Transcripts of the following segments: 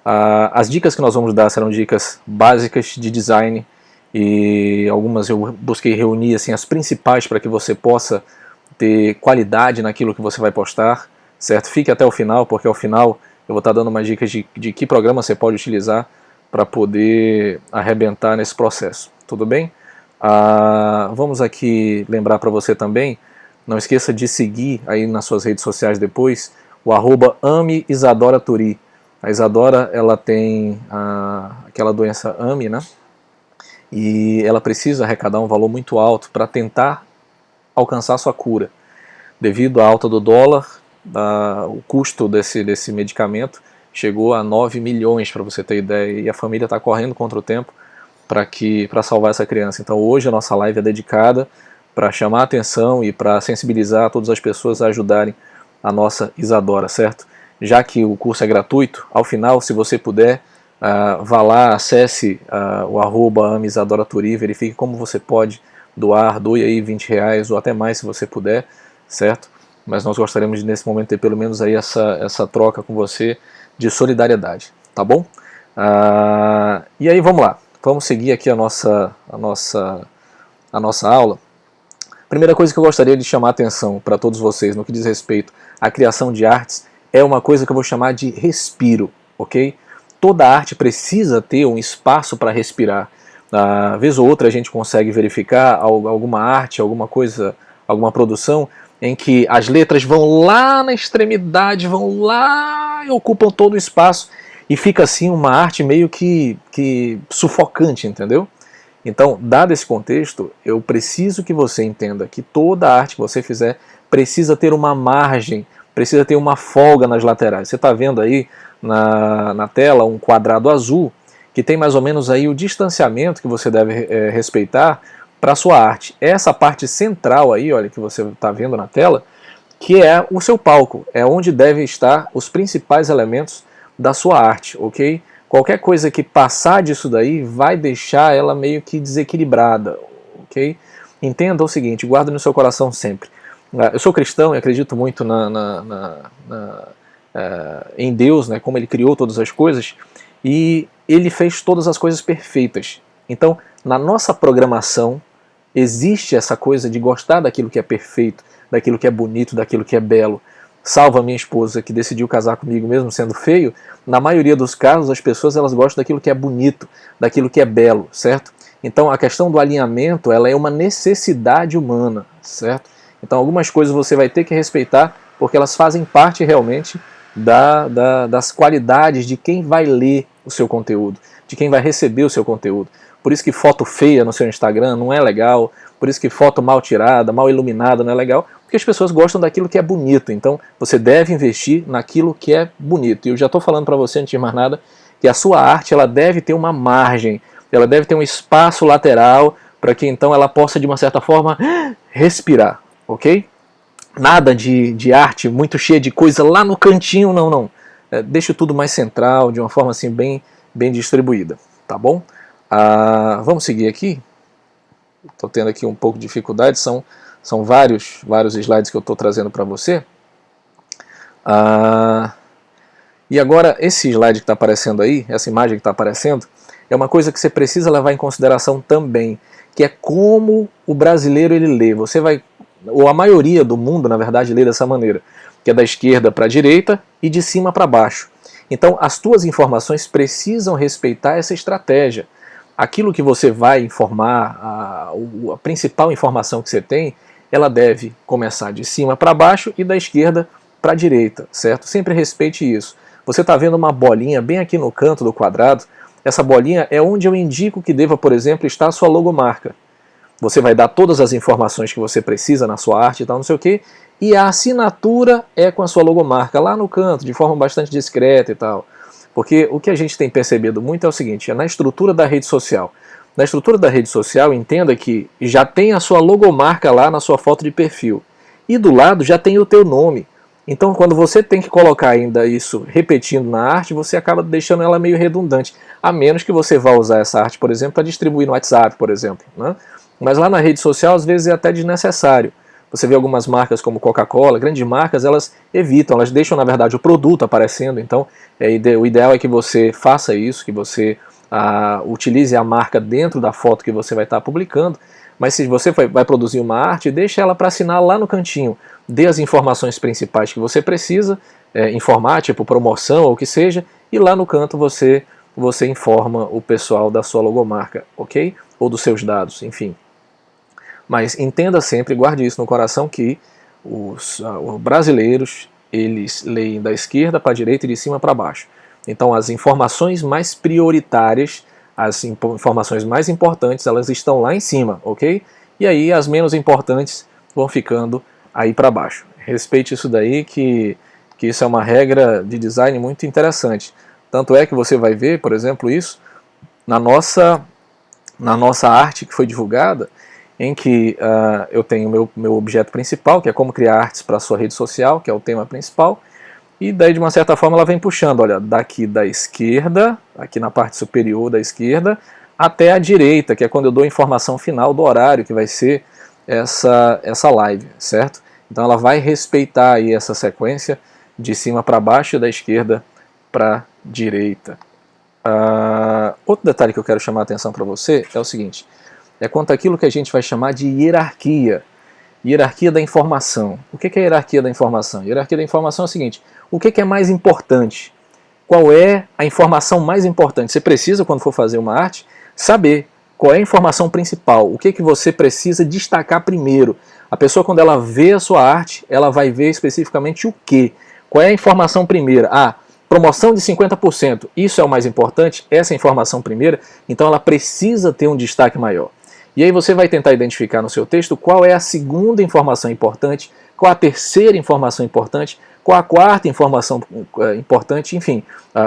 As dicas que nós vamos dar serão dicas básicas de design, e algumas eu busquei reunir assim, as principais para que você possa ter qualidade naquilo que você vai postar, certo? Fique até o final, porque ao final eu vou estar dando umas dicas de que programa você pode utilizar para poder arrebentar nesse processo, tudo bem? Vamos aqui lembrar para você também, não esqueça de seguir aí nas suas redes sociais depois, o @ameisadoraturi. A Isadora, ela tem aquela doença AME, né? E ela precisa arrecadar um valor muito alto para tentar alcançar sua cura. Devido à alta do dólar, o custo desse medicamento chegou a 9 milhões, para você ter ideia, e a família está correndo contra o tempo para salvar essa criança. Então hoje a nossa live é dedicada para chamar a atenção e para sensibilizar todas as pessoas a ajudarem a nossa Isadora, certo? Já que o curso é gratuito, ao final, se você puder, vá lá, acesse o @ameisadoraturi, verifique como você pode doar, doe aí R$20 ou até mais se você puder, certo? Mas nós gostaríamos de nesse momento ter pelo menos aí essa troca com você de solidariedade, tá bom? E aí vamos lá, vamos seguir aqui a nossa aula. Primeira coisa que eu gostaria de chamar a atenção para todos vocês no que diz respeito à criação de artes é uma coisa que eu vou chamar de respiro, ok? Toda arte precisa ter um espaço para respirar. Vez ou outra a gente consegue verificar alguma arte, alguma coisa, alguma produção em que as letras vão lá na extremidade, vão lá e ocupam todo o espaço e fica assim uma arte meio que sufocante, entendeu? Então, dado esse contexto, eu preciso que você entenda que toda arte que você fizer precisa ter uma margem, precisa ter uma folga nas laterais. Você está vendo aí na tela um quadrado azul que tem mais ou menos aí o distanciamento que você deve respeitar para a sua arte. Essa parte central aí, olha, que você está vendo na tela, que é o seu palco, é onde devem estar os principais elementos da sua arte, ok? Qualquer coisa que passar disso daí vai deixar ela meio que desequilibrada, ok? Entenda o seguinte, guarda no seu coração sempre. Eu sou cristão e acredito muito em Deus, né, como Ele criou todas as coisas, e Ele fez todas as coisas perfeitas. Então, na nossa programação, existe essa coisa de gostar daquilo que é perfeito, daquilo que é bonito, daquilo que é belo. Salvo a minha esposa, que decidiu casar comigo mesmo sendo feio, na maioria dos casos as pessoas elas gostam daquilo que é bonito, daquilo que é belo, certo? Então a questão do alinhamento ela é uma necessidade humana, certo? Então algumas coisas você vai ter que respeitar porque elas fazem parte realmente das qualidades de quem vai ler o seu conteúdo, de quem vai receber o seu conteúdo. Por isso que foto feia no seu Instagram não é legal, por isso que foto mal tirada, mal iluminada não é legal, porque as pessoas gostam daquilo que é bonito. Então você deve investir naquilo que é bonito. E eu já estou falando para você, antes de mais nada, que a sua arte ela deve ter uma margem, ela deve ter um espaço lateral para que então ela possa, de uma certa forma, respirar, ok? Nada de arte muito cheia de coisa lá no cantinho, não. Deixa tudo mais central, de uma forma assim bem distribuída, tá bom? Vamos seguir aqui. Estou tendo aqui um pouco de dificuldade, são vários slides que eu estou trazendo para você. E agora esse slide que está aparecendo aí, essa imagem que está aparecendo, é uma coisa que você precisa levar em consideração também, que é como o brasileiro ele lê. Você vai, ou a maioria do mundo, na verdade, lê dessa maneira, que é da esquerda para a direita e de cima para baixo. Então as tuas informações precisam respeitar essa estratégia. Aquilo que você vai informar, a principal informação que você tem, ela deve começar de cima para baixo e da esquerda para a direita, certo? Sempre respeite isso. Você está vendo uma bolinha bem aqui no canto do quadrado, essa bolinha é onde eu indico que deva, por exemplo, estar a sua logomarca. Você vai dar todas as informações que você precisa na sua arte e tal, não sei o que, e a assinatura é com a sua logomarca lá no canto, de forma bastante discreta e tal. Porque o que a gente tem percebido muito é o seguinte, é na estrutura da rede social. Na estrutura da rede social, entenda que já tem a sua logomarca lá na sua foto de perfil. E do lado já tem o teu nome. Então quando você tem que colocar ainda isso repetindo na arte, você acaba deixando ela meio redundante. A menos que você vá usar essa arte, por exemplo, para distribuir no WhatsApp, por exemplo, né? Mas lá na rede social, às vezes é até desnecessário. Você vê algumas marcas como Coca-Cola, grandes marcas, elas evitam, elas deixam na verdade o produto aparecendo. Então o ideal é que você faça isso, que você utilize a marca dentro da foto que você vai estar publicando. Mas se você vai produzir uma arte, deixe ela para assinar lá no cantinho. Dê as informações principais que você precisa informar, tipo promoção ou o que seja, e lá no canto você informa o pessoal da sua logomarca, ok? Ou dos seus dados, enfim. Mas entenda sempre, guarde isso no coração, que os brasileiros, eles leem da esquerda para a direita e de cima para baixo. Então as informações mais prioritárias, as informações mais importantes, elas estão lá em cima, ok? E aí as menos importantes vão ficando aí para baixo. Respeite isso daí, que isso é uma regra de design muito interessante. Tanto é que você vai ver, por exemplo, isso na nossa arte que foi divulgada, em que eu tenho meu objeto principal, que é como criar artes para a sua rede social, que é o tema principal, e daí de uma certa forma ela vem puxando, olha, daqui da esquerda, aqui na parte superior da esquerda, até a direita, que é quando eu dou a informação final do horário que vai ser essa live, certo? Então ela vai respeitar aí essa sequência de cima para baixo e da esquerda para a direita. Outro detalhe que eu quero chamar a atenção para você é o seguinte, é quanto àquilo que a gente vai chamar de hierarquia. Hierarquia da informação. O que é a hierarquia da informação? A hierarquia da informação é o seguinte, o que é mais importante? Qual é a informação mais importante? Você precisa, quando for fazer uma arte, saber qual é a informação principal, o que você precisa destacar primeiro. A pessoa, quando ela vê a sua arte, ela vai ver especificamente o quê? Qual é a informação primeira? Promoção de 50%, isso é o mais importante, essa é a informação primeira, então ela precisa ter um destaque maior. E aí você vai tentar identificar no seu texto qual é a segunda informação importante, qual a terceira informação importante, qual a quarta informação importante, enfim.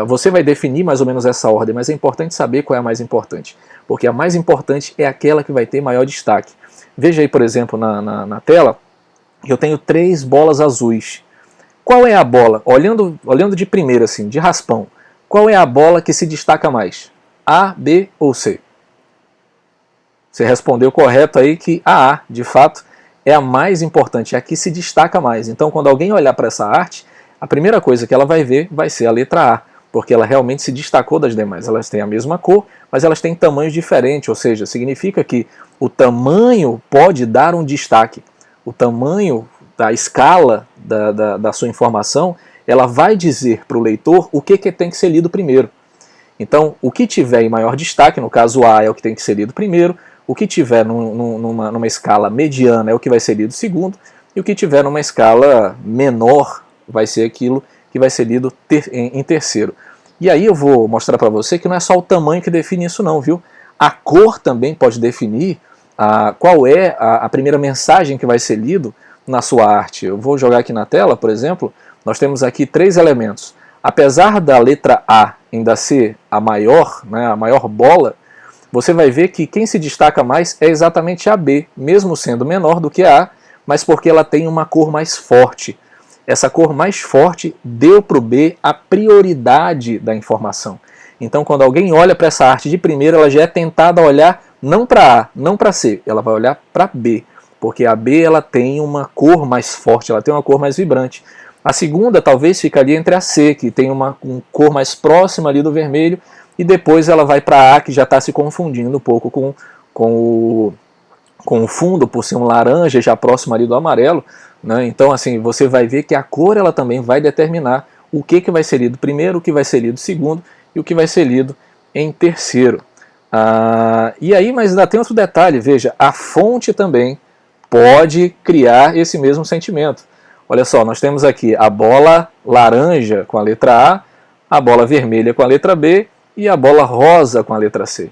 Você vai definir mais ou menos essa ordem, mas é importante saber qual é a mais importante, porque a mais importante é aquela que vai ter maior destaque. Veja aí, por exemplo, na tela, eu tenho 3 bolas azuis. Qual é a bola? Olhando de primeira, assim, de raspão, qual é a bola que se destaca mais? A, B ou C? Você respondeu correto aí que a A, de fato, é a mais importante, é a que se destaca mais. Então, quando alguém olhar para essa arte, a primeira coisa que ela vai ver vai ser a letra A, porque ela realmente se destacou das demais. Elas têm a mesma cor, mas elas têm tamanhos diferentes, ou seja, significa que o tamanho pode dar um destaque. O tamanho da escala da sua informação, ela vai dizer para o leitor o que tem que ser lido primeiro. Então, o que tiver em maior destaque, no caso A é o que tem que ser lido primeiro, o que tiver numa escala mediana é o que vai ser lido segundo, e o que tiver numa escala menor vai ser aquilo que vai ser lido em terceiro. E aí eu vou mostrar para você que não é só o tamanho que define isso não, viu? A cor também pode definir qual é a primeira mensagem que vai ser lido na sua arte. Eu vou jogar aqui na tela, por exemplo, nós temos aqui 3 elementos. Apesar da letra A ainda ser a maior, né, a maior bola, você vai ver que quem se destaca mais é exatamente a B, mesmo sendo menor do que a A, mas porque ela tem uma cor mais forte. Essa cor mais forte deu para o B a prioridade da informação. Então, quando alguém olha para essa arte de primeira, ela já é tentada a olhar não para A, não para C, ela vai olhar para B, porque a B ela tem uma cor mais forte, ela tem uma cor mais vibrante. A segunda talvez ficaria entre a C, que tem uma cor mais próxima ali do vermelho, e depois ela vai para A, que já está se confundindo um pouco com o fundo, por ser um laranja já próximo ali do amarelo, né? Então assim, você vai ver que a cor ela também vai determinar o que vai ser lido primeiro, o que vai ser lido segundo e o que vai ser lido em terceiro. E aí, mas ainda tem outro detalhe, veja, a fonte também pode criar esse mesmo sentimento. Olha só, nós temos aqui a bola laranja com a letra A bola vermelha com a letra B e a bola rosa com a letra C.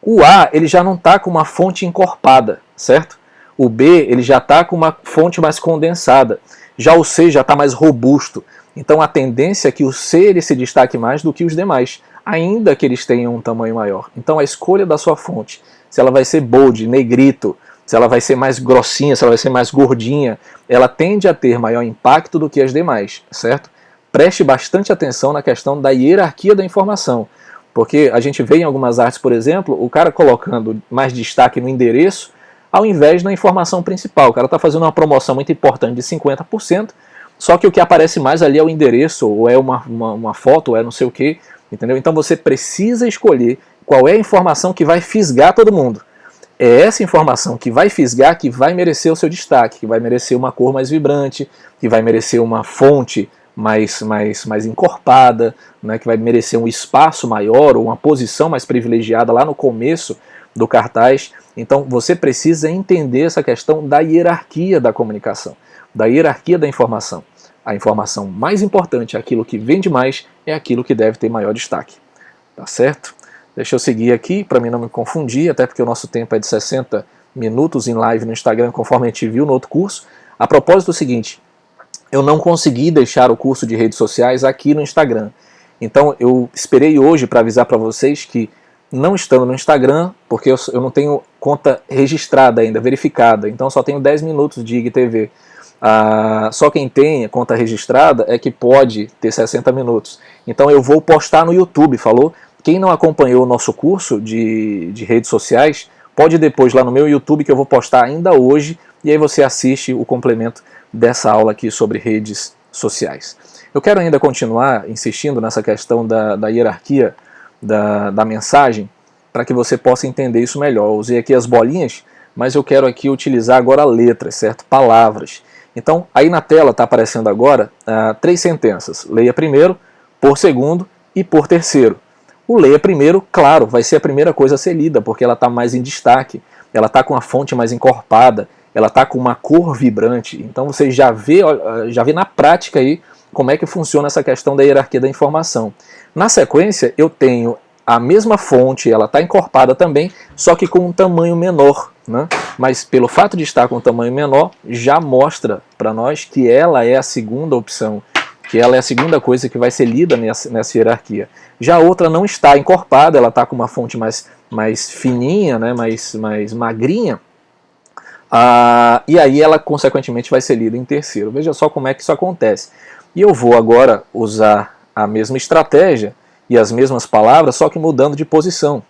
O A ele já não está com uma fonte encorpada, certo? O B ele já está com uma fonte mais condensada. Já o C já está mais robusto. Então a tendência é que o C ele se destaque mais do que os demais, ainda que eles tenham um tamanho maior. Então a escolha da sua fonte, se ela vai ser bold, negrito, se ela vai ser mais grossinha, se ela vai ser mais gordinha, ela tende a ter maior impacto do que as demais, certo? Preste bastante atenção na questão da hierarquia da informação, porque a gente vê em algumas artes, por exemplo, o cara colocando mais destaque no endereço, ao invés da informação principal. O cara está fazendo uma promoção muito importante de 50%, só que o que aparece mais ali é o endereço, ou é uma foto, ou é não sei o que, entendeu? Então você precisa escolher qual é a informação que vai fisgar todo mundo. É essa informação que vai fisgar que vai merecer o seu destaque, que vai merecer uma cor mais vibrante, que vai merecer uma fonte mais encorpada, né, que vai merecer um espaço maior ou uma posição mais privilegiada lá no começo do cartaz. Então você precisa entender essa questão da hierarquia da comunicação, da hierarquia da informação. A informação mais importante, aquilo que vende mais, é aquilo que deve ter maior destaque. Tá certo? Deixa eu seguir aqui para mim não me confundir, até porque o nosso tempo é de 60 minutos em live no Instagram, conforme a gente viu no outro curso. A propósito, é o seguinte: eu não consegui deixar o curso de redes sociais aqui no Instagram. Então eu esperei hoje para avisar para vocês que, não estando no Instagram, porque eu não tenho conta registrada ainda, verificada, então só tenho 10 minutos de IGTV. Só quem tem conta registrada é que pode ter 60 minutos. Então eu vou postar no YouTube, falou? Quem não acompanhou o nosso curso de redes sociais, pode ir depois lá no meu YouTube, que eu vou postar ainda hoje, e aí você assiste o complemento dessa aula aqui sobre redes sociais. Eu quero ainda continuar insistindo nessa questão da hierarquia da mensagem, para que você possa entender isso melhor. Eu usei aqui as bolinhas, mas eu quero aqui utilizar agora letras, certo? Palavras. Então, aí na tela está aparecendo agora 3 sentenças. Leia primeiro, por segundo e por terceiro. O leia primeiro, claro, vai ser a primeira coisa a ser lida, porque ela está mais em destaque, ela está com a fonte mais encorpada, ela está com uma cor vibrante. Então você já vê na prática aí como é que funciona essa questão da hierarquia da informação. Na sequência, eu tenho a mesma fonte, ela está encorpada também, só que com um tamanho menor, né? Mas pelo fato de estar com um tamanho menor, já mostra para nós que ela é a segunda opção, que ela é a segunda coisa que vai ser lida nessa hierarquia. Já a outra não está encorpada, ela está com uma fonte mais fininha, né, mais magrinha, e aí ela consequentemente vai ser lida em terceiro. Veja só como é que isso acontece. E eu vou agora usar a mesma estratégia e as mesmas palavras, só que mudando de posição.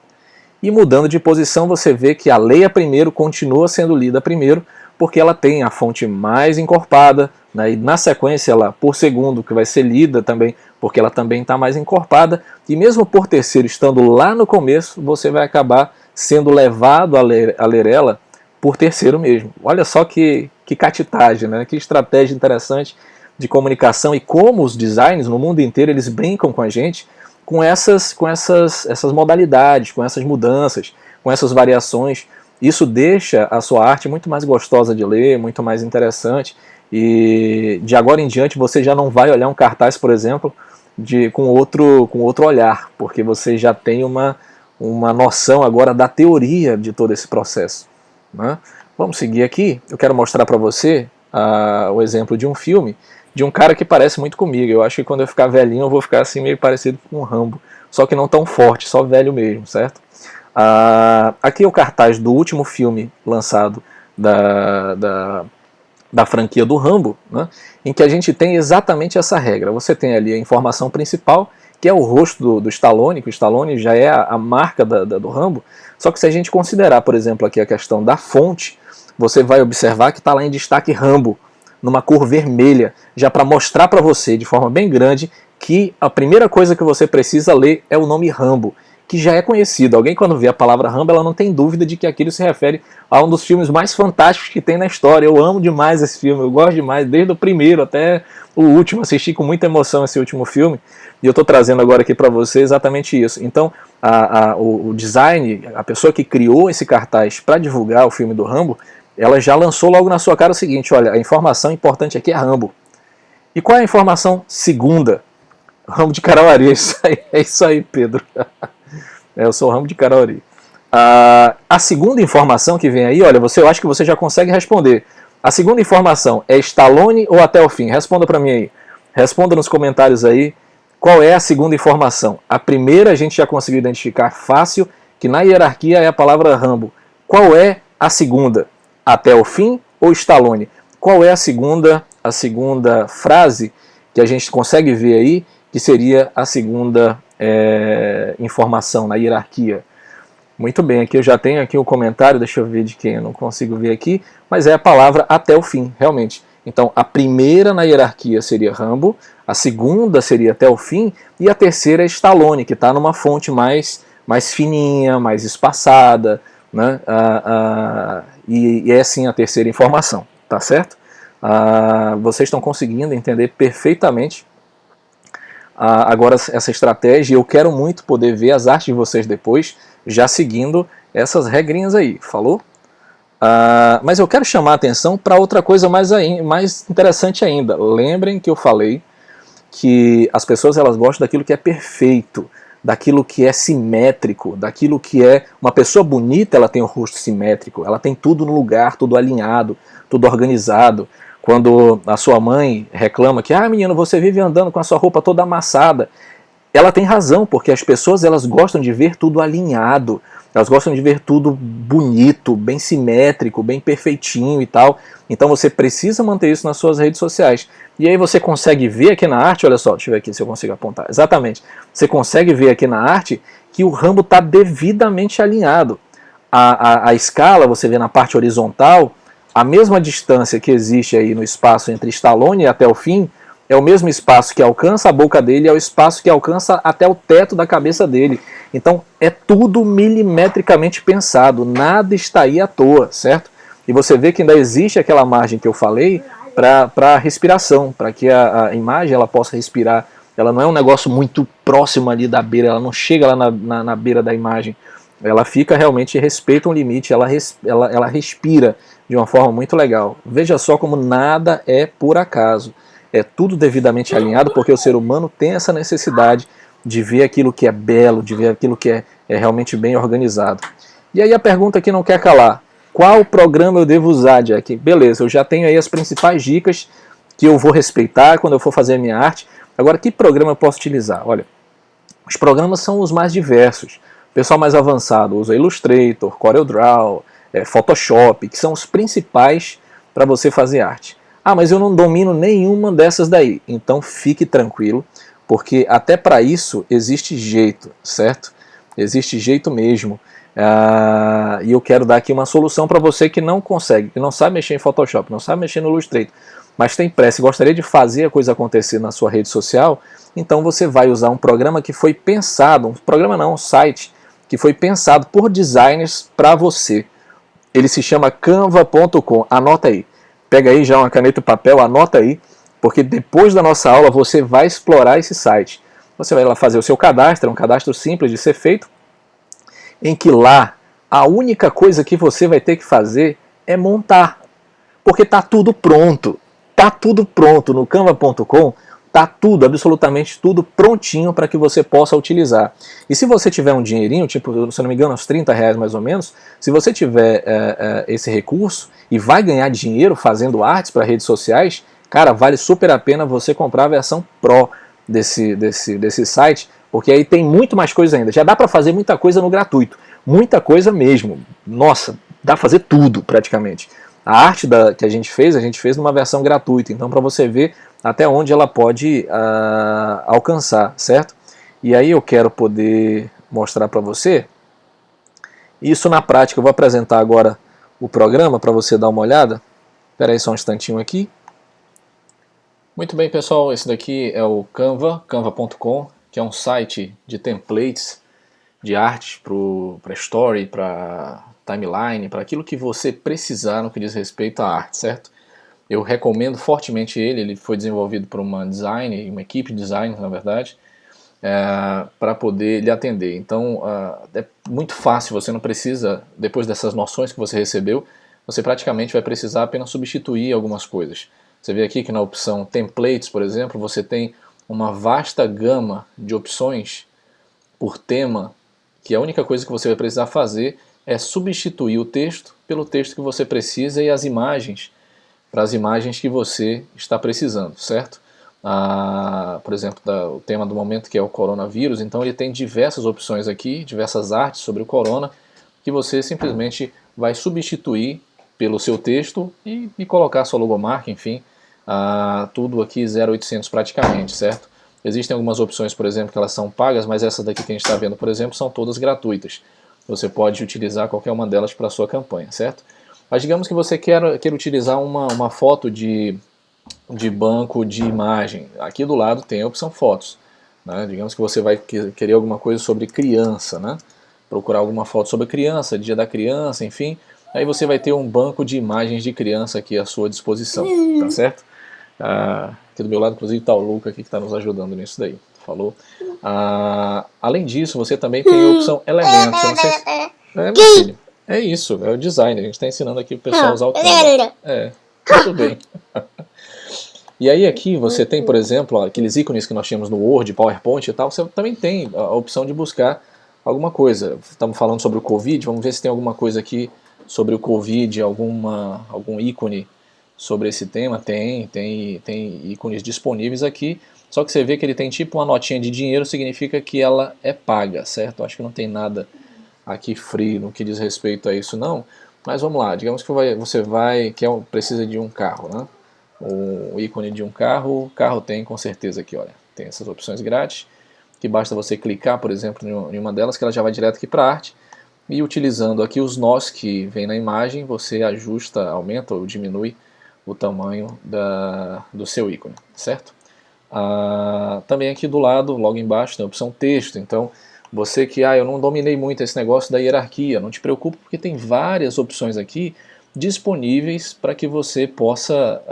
E mudando de posição você vê que a leia primeiro continua sendo lida primeiro, porque ela tem a fonte mais encorpada, né, e na sequência ela por segundo, que vai ser lida também, porque ela também está mais encorpada, e mesmo por terceiro estando lá no começo, você vai acabar sendo levado a ler ela por terceiro mesmo. Olha só que catitagem, né? Que estratégia interessante de comunicação, e como os designers no mundo inteiro eles brincam com a gente com essas modalidades, com essas mudanças, com essas variações. Isso deixa a sua arte muito mais gostosa de ler, muito mais interessante, e de agora em diante você já não vai olhar um cartaz, por exemplo, com outro olhar, porque você já tem uma noção agora da teoria de todo esse processo, né? Vamos seguir aqui. Eu quero mostrar para você o exemplo de um filme, de um cara que parece muito comigo. Eu acho que quando eu ficar velhinho eu vou ficar assim meio parecido com o Rambo, só que não tão forte, só velho mesmo, certo? Aqui é o cartaz do último filme lançado da franquia do Rambo, né, em que a gente tem exatamente essa regra. Você tem ali a informação principal, que é o rosto do Stallone, que o Stallone já é a marca do Rambo, só que se a gente considerar, por exemplo, aqui a questão da fonte, você vai observar que está lá em destaque Rambo, numa cor vermelha, já para mostrar para você de forma bem grande que a primeira coisa que você precisa ler é o nome Rambo, que já é conhecido. Alguém, quando vê a palavra Rambo, ela não tem dúvida de que aquilo se refere a um dos filmes mais fantásticos que tem na história. Eu amo demais esse filme, eu gosto demais, desde o primeiro até o último. Assisti com muita emoção esse último filme, e eu estou trazendo agora aqui para você exatamente isso. Então, o design, a pessoa que criou esse cartaz para divulgar o filme do Rambo, ela já lançou logo na sua cara o seguinte: olha, a informação importante aqui é Rambo. E qual é a informação segunda? Rambo de Carauari, é isso aí, Pedro. Eu sou o Rambo de Carauari. A segunda informação que vem aí, olha, eu acho que você já consegue responder. A segunda informação é Stallone ou Até o Fim? Responda para mim aí. Responda nos comentários aí qual é a segunda informação. A primeira a gente já conseguiu identificar fácil, que na hierarquia é a palavra Rambo. Qual é a segunda? Até o Fim ou Stallone? Qual é a segunda frase que a gente consegue ver aí, que seria a segunda informação na hierarquia? Muito bem, aqui eu já tenho aqui o comentário, deixa eu ver de quem eu não consigo ver aqui, mas é a palavra até o fim, realmente. Então, a primeira na hierarquia seria Rambo, a segunda seria até o fim, e a terceira é Stallone, que está numa fonte mais fininha, mais espaçada, né? E é sim a terceira informação, tá certo? Vocês estão conseguindo entender perfeitamente agora essa estratégia, e eu quero muito poder ver as artes de vocês depois, já seguindo essas regrinhas aí, falou? Mas eu quero chamar a atenção para outra coisa mais interessante ainda. Lembrem que eu falei que as pessoas elas gostam daquilo que é perfeito, daquilo que é simétrico, daquilo que é... Uma pessoa bonita, ela tem o rosto simétrico, ela tem tudo no lugar, tudo alinhado, tudo organizado. Quando a sua mãe reclama que, menino, você vive andando com a sua roupa toda amassada, ela tem razão, porque as pessoas elas gostam de ver tudo alinhado, elas gostam de ver tudo bonito, bem simétrico, bem perfeitinho e tal. Então você precisa manter isso nas suas redes sociais. E aí você consegue ver aqui na arte, olha só, deixa eu ver aqui se eu consigo apontar. Exatamente. Você consegue ver aqui na arte que o Rambo está devidamente alinhado. A escala, você vê na parte horizontal, a mesma distância que existe aí no espaço entre Stallone e até o fim, é o mesmo espaço que alcança a boca dele, é o espaço que alcança até o teto da cabeça dele. Então é tudo milimetricamente pensado, nada está aí à toa, certo? E você vê que ainda existe aquela margem que eu falei para a respiração, para que a imagem ela possa respirar. Ela não é um negócio muito próximo ali da beira, ela não chega lá na beira da imagem. Ela fica realmente, respeita um limite, ela respira de uma forma muito legal. Veja só como nada é por acaso. É tudo devidamente alinhado, porque o ser humano tem essa necessidade de ver aquilo que é belo, de ver aquilo que é realmente bem organizado. E aí a pergunta que não quer calar: qual programa eu devo usar, Jack? Beleza, eu já tenho aí as principais dicas que eu vou respeitar quando eu for fazer a minha arte. Agora, que programa eu posso utilizar? Olha, os programas são os mais diversos. O pessoal mais avançado usa Illustrator, CorelDRAW, Photoshop, que são os principais para você fazer arte. Mas eu não domino nenhuma dessas daí. Então fique tranquilo, porque até para isso existe jeito, certo? Existe jeito mesmo. E eu quero dar aqui uma solução para você que não consegue, que não sabe mexer em Photoshop, não sabe mexer no Illustrator, mas tem pressa e gostaria de fazer a coisa acontecer na sua rede social. Então você vai usar um programa que foi pensado, um site que foi pensado por designers para você. Ele se chama canva.com, anota aí. Pega aí já uma caneta e papel, anota aí, porque depois da nossa aula você vai explorar esse site. Você vai lá fazer o seu cadastro, é um cadastro simples de ser feito, em que lá a única coisa que você vai ter que fazer é montar, porque está tudo pronto. Está tudo pronto no canva.com, está tudo, absolutamente tudo prontinho para que você possa utilizar. E se você tiver um dinheirinho, tipo, se não me engano, uns R$30 mais ou menos, se você tiver esse recurso e vai ganhar dinheiro fazendo artes para redes sociais, cara, vale super a pena você comprar a versão Pro desse site, porque aí tem muito mais coisa ainda. Já dá para fazer muita coisa no gratuito, muita coisa mesmo. Nossa, dá para fazer tudo praticamente. A arte que a gente fez numa versão gratuita, então para você ver até onde ela pode alcançar, certo? E aí eu quero poder mostrar para você isso na prática. Eu vou apresentar agora o programa para você dar uma olhada. Espera aí só um instantinho aqui. Muito bem, pessoal, esse daqui é o canva.com, que é um site de templates de arte para story, para timeline, para aquilo que você precisar no que diz respeito à arte, certo? Eu recomendo fortemente ele foi desenvolvido por uma equipe de design, na verdade, para poder lhe atender. Então é muito fácil, você não precisa, depois dessas noções que você recebeu, você praticamente vai precisar apenas substituir algumas coisas. Você vê aqui que na opção Templates, por exemplo, você tem uma vasta gama de opções por tema, que a única coisa que você vai precisar fazer é substituir o texto pelo texto que você precisa e as imagens para as imagens que você está precisando, certo? Por exemplo, o tema do momento, que é o coronavírus, então ele tem diversas opções aqui, diversas artes sobre o corona, que você simplesmente vai substituir pelo seu texto e colocar sua logomarca, enfim, tudo aqui 0800 praticamente, certo? Existem algumas opções, por exemplo, que elas são pagas, mas essas daqui que a gente está vendo, por exemplo, são todas gratuitas. você pode utilizar qualquer uma delas para a sua campanha, certo? Mas digamos que você quer utilizar uma foto de banco de imagem. Aqui do lado tem a opção fotos. Né? Digamos que você vai querer alguma coisa sobre criança, né? Procurar alguma foto sobre criança, dia da criança, enfim. Aí você vai ter um banco de imagens de criança aqui à sua disposição, tá certo? Aqui do meu lado, inclusive, está o Luca aqui que está nos ajudando nisso daí. Falou? Além disso, você também tem a opção elementos. Eu não sei se... meu filho. É isso, é o design. A gente está ensinando aqui o pessoal a usar o Canva. Tudo bem. E aí aqui você tem, por exemplo, aqueles ícones que nós tínhamos no Word, PowerPoint e tal, você também tem a opção de buscar alguma coisa. Estamos falando sobre o Covid, vamos ver se tem alguma coisa aqui sobre o Covid, algum ícone sobre esse tema. Tem ícones disponíveis aqui, só que você vê que ele tem tipo uma notinha de dinheiro, significa que ela é paga, certo? Acho que não tem nada aqui free no que diz respeito a isso não, mas vamos lá, digamos que você precisa de um carro, né? O ícone de um carro, o carro tem com certeza aqui, olha, tem essas opções grátis, que basta você clicar, por exemplo, em uma delas, que ela já vai direto aqui para a arte, e utilizando aqui os nós que vem na imagem, você ajusta, aumenta ou diminui o tamanho do seu ícone, certo? Também aqui do lado, logo embaixo, tem a opção texto, então você que, eu não dominei muito esse negócio da hierarquia, não te preocupe porque tem várias opções aqui disponíveis para que você possa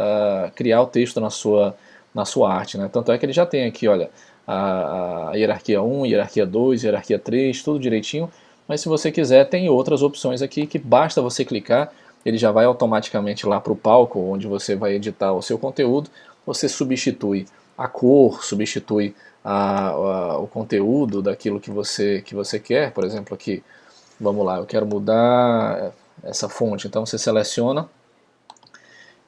criar o texto na sua arte, né? Tanto é que ele já tem aqui, olha, a hierarquia 1, hierarquia 2, hierarquia 3, tudo direitinho, mas se você quiser tem outras opções aqui que basta você clicar, ele já vai automaticamente lá para o palco onde você vai editar o seu conteúdo, você substitui a cor, substitui o conteúdo daquilo que você quer. Por exemplo aqui, vamos lá, eu quero mudar essa fonte, então você seleciona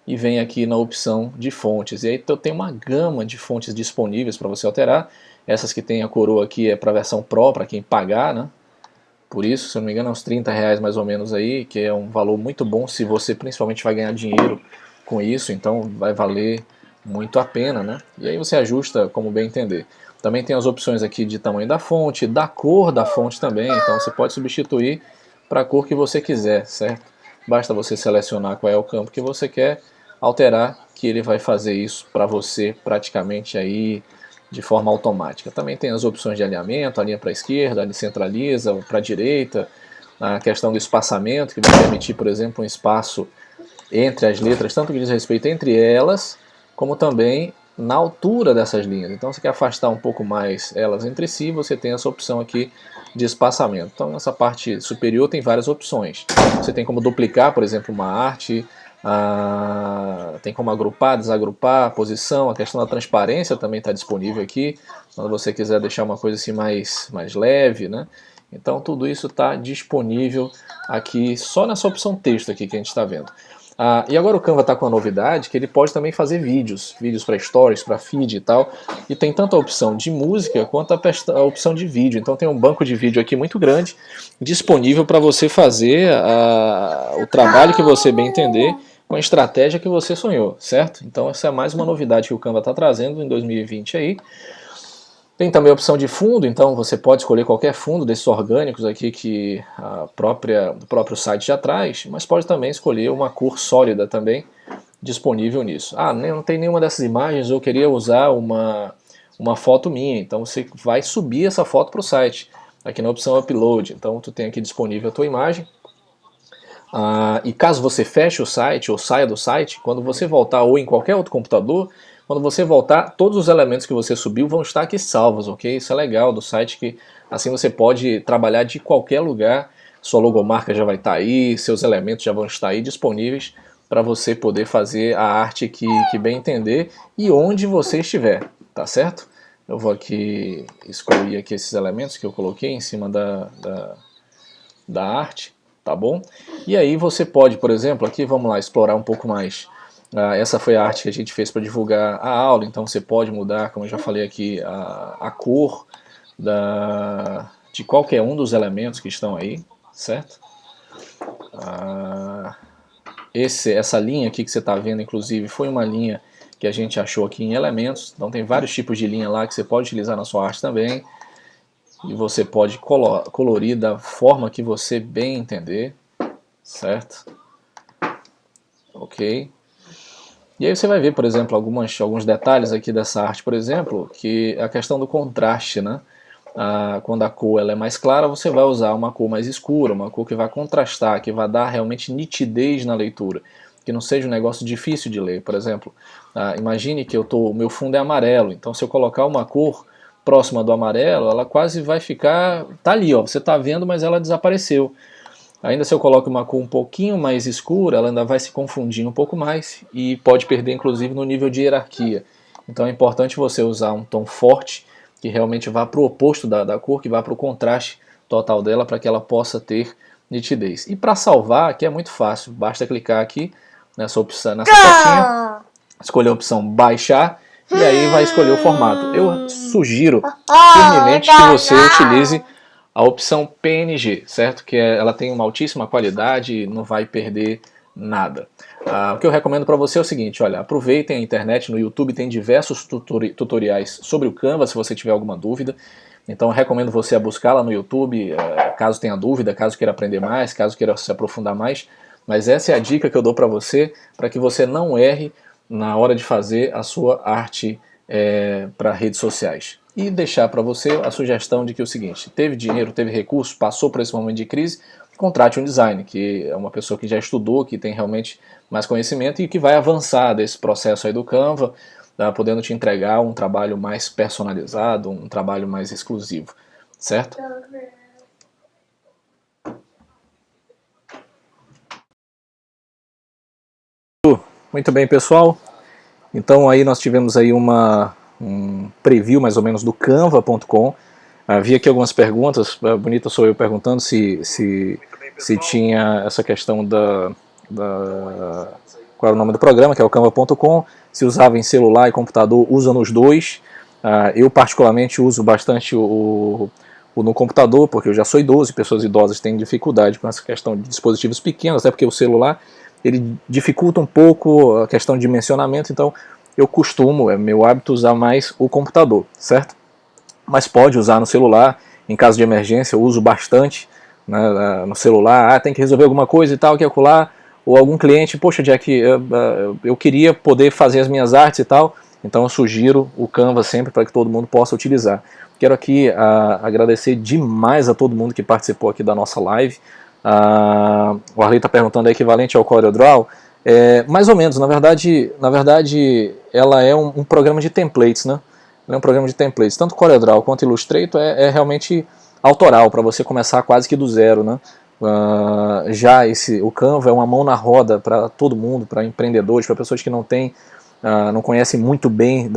e vem aqui na opção de fontes, e aí tem uma gama de fontes disponíveis para você alterar. Essas que tem a coroa aqui é para a versão Pro, para quem pagar, né? Por isso, se eu não me engano, é uns R$30 mais ou menos aí, que é um valor muito bom se você principalmente vai ganhar dinheiro com isso, então vai valer muito a pena, né? E aí você ajusta como bem entender. Também tem as opções aqui de tamanho da fonte, da cor da fonte também, então você pode substituir para a cor que você quiser, certo? Basta você selecionar qual é o campo que você quer, alterar, que ele vai fazer isso para você praticamente aí de forma automática. Também tem as opções de alinhamento, alinha para a esquerda, alinha centraliza, para a direita, a questão do espaçamento, que vai permitir, por exemplo, um espaço entre as letras, tanto que diz respeito entre elas, como também na altura dessas linhas. Então, se quer afastar um pouco mais elas entre si, você tem essa opção aqui de espaçamento. Então, nessa parte superior tem várias opções. Você tem como duplicar, por exemplo, uma arte, tem como agrupar, desagrupar, posição, a questão da transparência também está disponível aqui, quando você quiser deixar uma coisa assim mais leve, né? Então tudo isso está disponível aqui, só nessa opção texto aqui que a gente está vendo. E agora o Canva está com a novidade que ele pode também fazer vídeos para stories, para feed e tal, e tem tanto a opção de música quanto a opção de vídeo. Então tem um banco de vídeo aqui muito grande, disponível para você fazer o trabalho que você bem entender, com a estratégia que você sonhou, certo? Então essa é mais uma novidade que o Canva está trazendo em 2020 aí. Tem também a opção de fundo, então você pode escolher qualquer fundo desses orgânicos aqui que do próprio site já traz, mas pode também escolher uma cor sólida também disponível nisso. Não tem nenhuma dessas imagens, eu queria usar uma foto minha, então você vai subir essa foto para o site, aqui na opção Upload, então tu tem aqui disponível a tua imagem. E caso você feche o site ou saia do site, quando você voltar ou em qualquer outro computador, quando você voltar, todos os elementos que você subiu vão estar aqui salvos, ok? Isso é legal do site, que assim você pode trabalhar de qualquer lugar, sua logomarca já vai estar aí, seus elementos já vão estar aí disponíveis para você poder fazer a arte que bem entender e onde você estiver, tá certo? Eu vou aqui excluir aqui esses elementos que eu coloquei em cima da arte, tá bom? E aí você pode, por exemplo, aqui vamos lá explorar um pouco mais. Essa foi a arte que a gente fez para divulgar a aula, então você pode mudar, como eu já falei aqui, a cor de qualquer um dos elementos que estão aí, certo? Essa linha aqui que você está vendo, inclusive, foi uma linha que a gente achou aqui em elementos, então tem vários tipos de linha lá que você pode utilizar na sua arte também. e você pode colorir da forma que você bem entender, certo? Ok. E aí você vai ver, por exemplo, alguns detalhes aqui dessa arte, por exemplo, que é a questão do contraste, né? Quando a cor ela é mais clara, você vai usar uma cor mais escura, uma cor que vai contrastar, que vai dar realmente nitidez na leitura, que não seja um negócio difícil de ler. Por exemplo, imagine que o meu fundo é amarelo, então se eu colocar uma cor próxima do amarelo, ela quase vai ficar, tá ali, ó, você está vendo, mas ela desapareceu. Ainda se eu coloco uma cor um pouquinho mais escura, ela ainda vai se confundindo um pouco mais e pode perder inclusive no nível de hierarquia. Então é importante você usar um tom forte, que realmente vá para o oposto da cor, que vá para o contraste total dela, para que ela possa ter nitidez. E para salvar, aqui é muito fácil, basta clicar aqui nessa opção, nessa setinha, escolher a opção baixar, e aí vai escolher o formato. Eu sugiro firmemente que você utilize a opção PNG, certo? Que ela tem uma altíssima qualidade e não vai perder nada. O que eu recomendo para você é o seguinte, olha, aproveitem a internet, no YouTube tem diversos tutoriais sobre o Canva, se você tiver alguma dúvida. Então eu recomendo você a buscar lá no YouTube, caso tenha dúvida, caso queira aprender mais, caso queira se aprofundar mais. Mas essa é a dica que eu dou para que você não erre na hora de fazer a sua arte para redes sociais. E deixar para você a sugestão de que é o seguinte, teve dinheiro, teve recurso, passou por esse momento de crise, contrate um designer, que é uma pessoa que já estudou, que tem realmente mais conhecimento e que vai avançar desse processo aí do Canva, podendo te entregar um trabalho mais personalizado, um trabalho mais exclusivo, certo? Muito bem, pessoal. Então aí nós tivemos aí um preview mais ou menos do canva.com. Vi aqui algumas perguntas, bonita sou eu perguntando se tinha essa questão qual era o nome do programa, que é o canva.com, se usava em celular e computador, usa nos dois. Eu particularmente uso bastante o no computador, porque eu já sou idoso e pessoas idosas têm dificuldade com essa questão de dispositivos pequenos, até porque o celular ele dificulta um pouco a questão de dimensionamento, então eu costumo, é meu hábito, usar mais o computador, certo? Mas pode usar no celular, em caso de emergência eu uso bastante, né, no celular, tem que resolver alguma coisa e tal, que acolá, ou algum cliente, poxa Jack, eu queria poder fazer as minhas artes e tal, então eu sugiro o Canva sempre para que todo mundo possa utilizar. Quero aqui agradecer demais a todo mundo que participou aqui da nossa live. O Arley está perguntando, é equivalente ao CorelDRAW? Mais ou menos, na verdade ela é um programa de templates, né? Ela é um programa de templates. Tanto CorelDRAW quanto Illustrator é realmente autoral, para você começar quase que do zero, né? Já o Canva é uma mão na roda para todo mundo, para empreendedores, para pessoas que não conhecem muito bem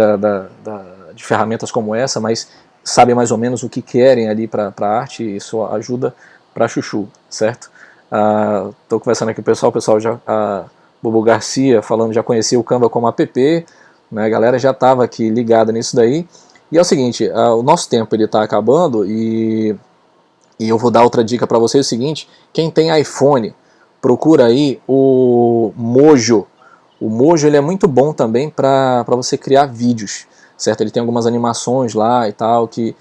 de ferramentas como essa, mas sabem mais ou menos o que querem ali para a arte, e isso ajuda para chuchu, certo? Estou conversando aqui com o pessoal já, Bobo Garcia falando, já conhecia o Canva como app, né, a galera já estava aqui ligada nisso daí. E é o seguinte, o nosso tempo está acabando e eu vou dar outra dica para vocês, é o seguinte, quem tem iPhone, procura aí o Mojo. O Mojo ele é muito bom também para você criar vídeos, certo? Ele tem algumas animações lá e tal, que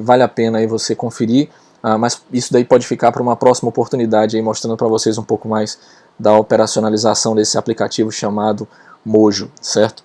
vale a pena aí você conferir, mas isso daí pode ficar para uma próxima oportunidade, aí mostrando para vocês um pouco mais da operacionalização desse aplicativo chamado Mojo, certo?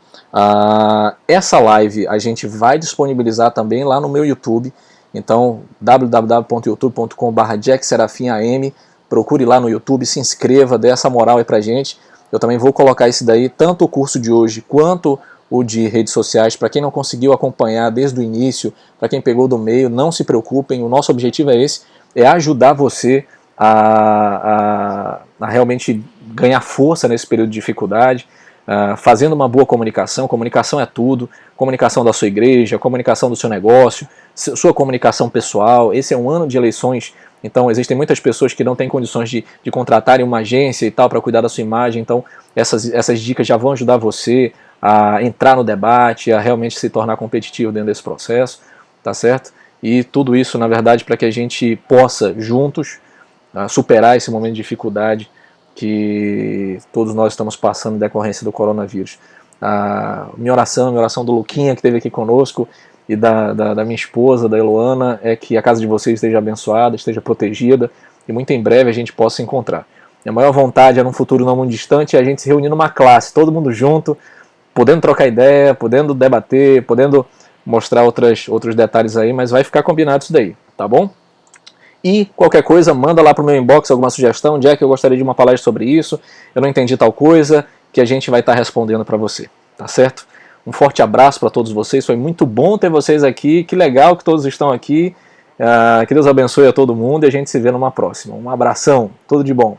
Essa live a gente vai disponibilizar também lá no meu YouTube, então www.youtube.com/jackserafinham, procure lá no YouTube, se inscreva, dê essa moral aí pra gente. Eu também vou colocar esse daí, tanto o curso de hoje quanto o de redes sociais, para quem não conseguiu acompanhar desde o início, para quem pegou do meio, não se preocupem, o nosso objetivo é esse, é ajudar você a realmente ganhar força nesse período de dificuldade, fazendo uma boa comunicação. Comunicação é tudo, comunicação da sua igreja, comunicação do seu negócio, sua comunicação pessoal. Esse é um ano de eleições, então existem muitas pessoas que não têm condições de contratarem uma agência e tal para cuidar da sua imagem, então essas dicas já vão ajudar você a entrar no debate, a realmente se tornar competitivo dentro desse processo, tá certo? E tudo isso, na verdade, para que a gente possa, juntos, superar esse momento de dificuldade que todos nós estamos passando em decorrência do coronavírus. Minha oração do Luquinha, que esteve aqui conosco, e da minha esposa, da Eloana, é que a casa de vocês esteja abençoada, esteja protegida, e muito em breve a gente possa se encontrar. Minha maior vontade é, num futuro não muito distante, a gente se reunir numa classe, todo mundo junto, podendo trocar ideia, podendo debater, podendo mostrar outros detalhes aí, mas vai ficar combinado isso daí, tá bom? E qualquer coisa, manda lá pro meu inbox alguma sugestão, Jack, eu gostaria de uma palestra sobre isso, eu não entendi tal coisa, que a gente vai estar respondendo para você, tá certo? Um forte abraço para todos vocês, foi muito bom ter vocês aqui, que legal que todos estão aqui, que Deus abençoe a todo mundo e a gente se vê numa próxima. Um abração, tudo de bom.